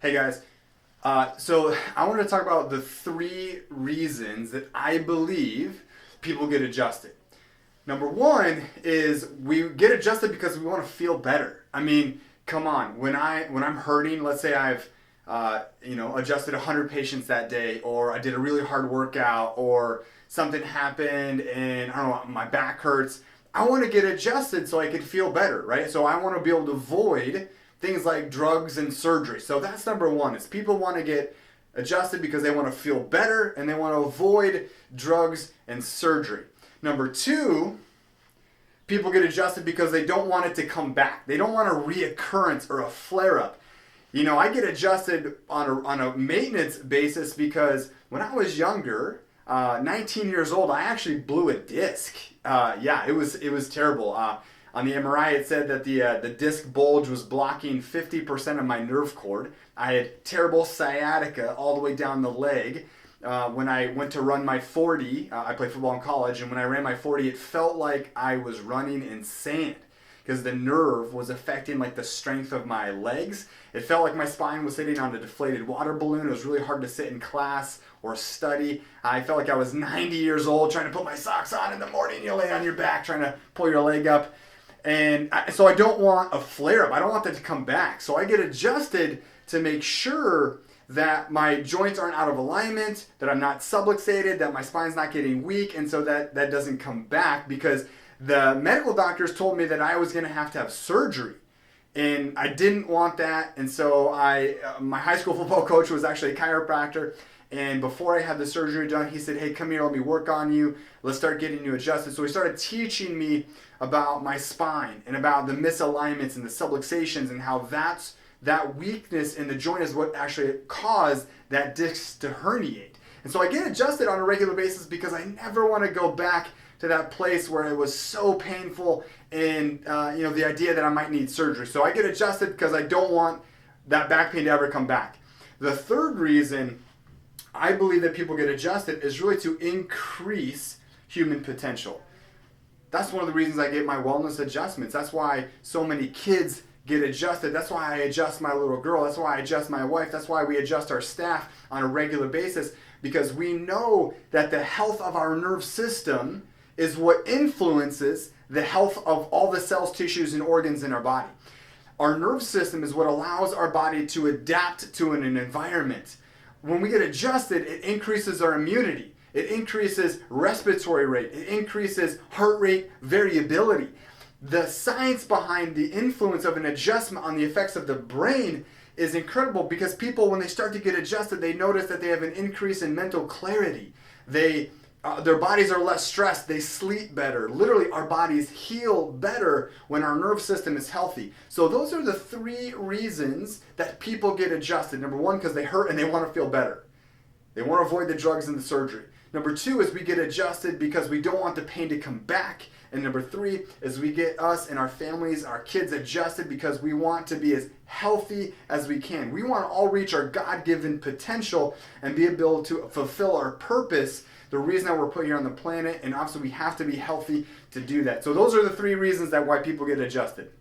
Hey guys, so I want to talk about the three reasons that I believe people get adjusted. Number one is we get adjusted because we want to feel better. I mean, come on, when I'm hurting, let's say I've adjusted 100 patients that day, or I did a really hard workout, or something happened and I don't know, my back hurts. I want to get adjusted so I can feel better, right? So I want to be able to avoid things like drugs and surgery. So that's number one. Is people want to get adjusted because they want to feel better and they want to avoid drugs and surgery. Number two, people get adjusted because they don't want it to come back. They don't want a reoccurrence or a flare up. I get adjusted on a maintenance basis because when I was younger, 19 years old, I actually blew a disc. It was terrible. On the MRI, it said that the disc bulge was blocking 50% of my nerve cord. I had terrible sciatica all the way down the leg. When I went to run my 40, I played football in college, and when I ran my 40, it felt like I was running in sand because the nerve was affecting like the strength of my legs. It felt like my spine was sitting on a deflated water balloon. It was really hard to sit in class or study. I felt like I was 90 years old trying to put my socks on in the morning. You lay on your back trying to pull your leg up. So I don't want a flare-up. I don't want that to come back. So I get adjusted to make sure that my joints aren't out of alignment, that I'm not subluxated, that my spine's not getting weak, and so that doesn't come back, because the medical doctors told me that I was going to have surgery. And I didn't want that, and so my high school football coach was actually a chiropractor, and before I had the surgery done, he said, hey, come here, let me work on you. Let's start getting you adjusted. So he started teaching me about my spine and about the misalignments and the subluxations and how that weakness in the joint is what actually caused that disc to herniate. And so I get adjusted on a regular basis because I never want to go back to that place where it was so painful and the idea that I might need surgery. So I get adjusted because I don't want that back pain to ever come back. The third reason I believe that people get adjusted is really to increase human potential. That's one of the reasons I get my wellness adjustments. That's why so many kids get adjusted. That's why I adjust my little girl. That's why I adjust my wife. That's why we adjust our staff on a regular basis, because we know that the health of our nerve system is what influences the health of all the cells, tissues, and organs in our body. Our nerve system is what allows our body to adapt to an environment. When we get adjusted, it increases our immunity. It increases respiratory rate. It increases heart rate variability. The science behind the influence of an adjustment on the effects of the brain is incredible, because people, when they start to get adjusted, they notice that they have an increase in mental clarity. Their bodies are less stressed. They sleep better. Literally, our bodies heal better when our nerve system is healthy. So those are the three reasons that people get adjusted. Number one, because they hurt and they want to feel better. They want to avoid the drugs and the surgery. Number two is we get adjusted because we don't want the pain to come back. And number three is we get us and our families, our kids adjusted because we want to be as healthy as we can. We want to all reach our God-given potential and be able to fulfill our purpose, the reason that we're put here on the planet, and obviously we have to be healthy to do that. So those are the three reasons that why people get adjusted.